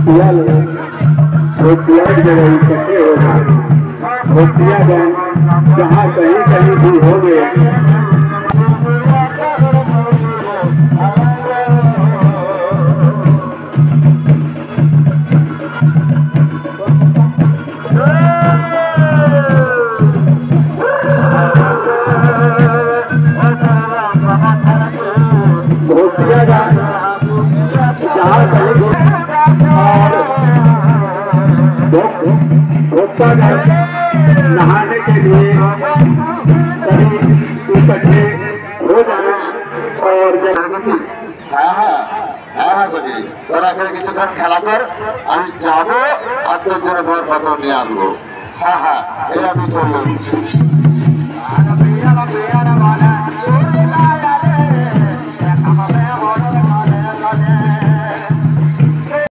भूतिया लोग भूतिया की जगह इकट्ठे हो गए। भूतिया गण जहाँ कहीं कहीं भी हो गए। नहाने के लिए सभी इकट्ठे हो जाए और তোরা কিছুক্ষণ খেলা কর, আমি যাবো আর তোর জন্য বড় পাথর নিয়ে আসবো। হ্যাঁ হ্যাঁ, এই আমি চললাম।